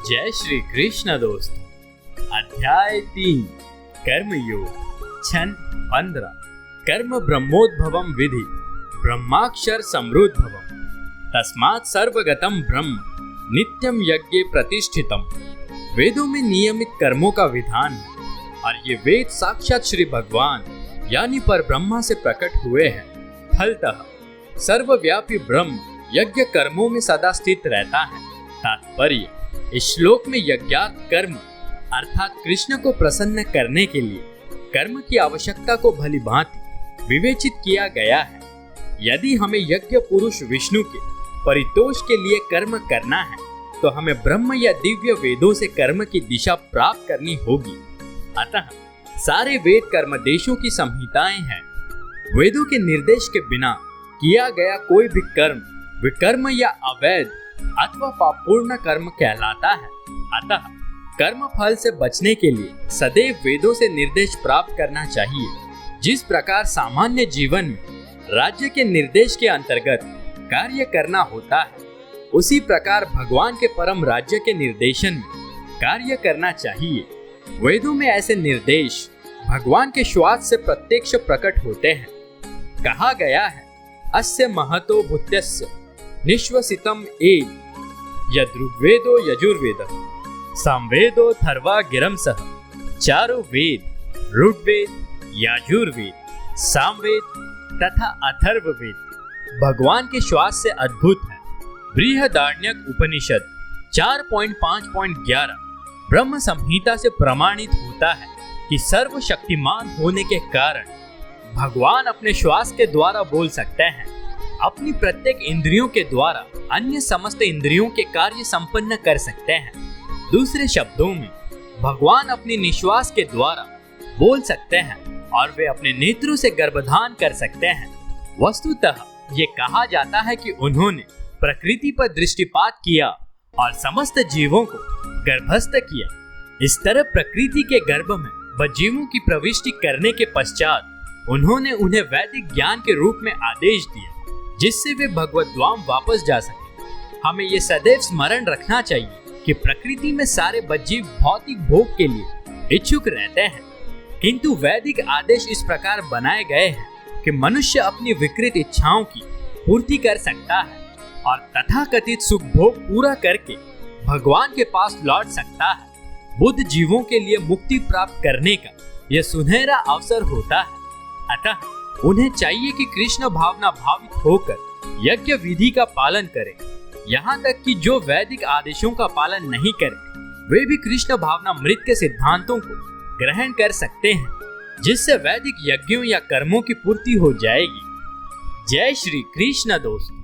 जय श्री कृष्ण दोस्तों। अध्याय 3 कर्मयोग छंद 15 कर्म ब्रह्मोद्भवम विधि ब्रह्माक्षर समृद्धवम तस्मात् सर्वगतम ब्रह्म नित्यम यज्ञ प्रतिष्ठितम। वेदों में नियमित कर्मों का विधान है और ये वेद साक्षात श्री भगवान यानी पर ब्रह्मा से प्रकट हुए हैं। फलतः सर्वव्यापी ब्रह्म यज्ञ कर्मों में सदा स्थित रहता है। तात्पर्य, इस श्लोक में यज्ञार्थ कर्म अर्थात कृष्ण को प्रसन्न करने के लिए कर्म की आवश्यकता को भली भांति विवेचित किया गया है। यदि हमें यज्ञ पुरुष विष्णु के परितोष के लिए कर्म करना है तो हमें ब्रह्म या दिव्य वेदों से कर्म की दिशा प्राप्त करनी होगी। अतः सारे वेद कर्म देशों की संहिताएं हैं। वेदों के निर्देश के बिना किया गया कोई भी कर्म विकर्म या अवैध अथवा पापपूर्ण कर्म कहलाता है। अतः कर्म फल से बचने के लिए सदैव वेदों से निर्देश प्राप्त करना चाहिए। जिस प्रकार सामान्य जीवन में राज्य के निर्देश के अंतर्गत कार्य करना होता है, उसी प्रकार भगवान के परम राज्य के निर्देशन में कार्य करना चाहिए। वेदों में ऐसे निर्देश भगवान के श्वास से प्रत्यक्ष प्रकट होते हैं। कहा गया है, अस्य महतो भूत्यस्य निश्वसितम एव यद्ऋग्वेदो यजुर्वेद सामवेदो थर्वा गिरम सह। चारों वेद ऋग्वेद यजुर्वेद सामवेद तथा अथर्ववेद भगवान के श्वास से अद्भुत है। बृहदारण्यक उपनिषद 4.5.11 ब्रह्म संहिता से प्रमाणित होता है कि सर्वशक्तिमान होने के कारण भगवान अपने श्वास के द्वारा बोल सकते हैं। अपनी प्रत्येक इंद्रियों के द्वारा अन्य समस्त इंद्रियों के कार्य संपन्न कर सकते हैं। दूसरे शब्दों में भगवान अपनी निश्वास के द्वारा बोल सकते हैं और वे अपने नेत्रों से गर्भधान कर सकते हैं। वस्तुतः ये कहा जाता है कि उन्होंने प्रकृति पर दृष्टिपात किया और समस्त जीवों को गर्भस्थ किया। इस तरह प्रकृति के गर्भ में जीवों की प्रविष्टि करने के पश्चात उन्होंने उन्हें वैदिक ज्ञान के रूप में आदेश दिया, जिससे वे भगवद्धाम वापस जा सके। हमें ये सदैव स्मरण रखना चाहिए कि प्रकृति में सारे बज्जीव भौतिक भोग के लिए इच्छुक रहते हैं, किंतु वैदिक आदेश इस प्रकार बनाए गए हैं कि मनुष्य अपनी विकृत इच्छाओं की पूर्ति कर सकता है और तथाकथित सुख भोग पूरा करके भगवान के पास लौट सकता है। बुद्ध जीवों के लिए मुक्ति प्राप्त करने का यह सुनहरा अवसर होता है। अतः उन्हें चाहिए कि कृष्ण भावना भावित होकर यज्ञ विधि का पालन करें। यहाँ तक कि जो वैदिक आदेशों का पालन नहीं करते, वे भी कृष्ण भावना मृत के सिद्धांतों को ग्रहण कर सकते हैं, जिससे वैदिक यज्ञों या कर्मों की पूर्ति हो जाएगी। जय श्री कृष्ण दोस्तों।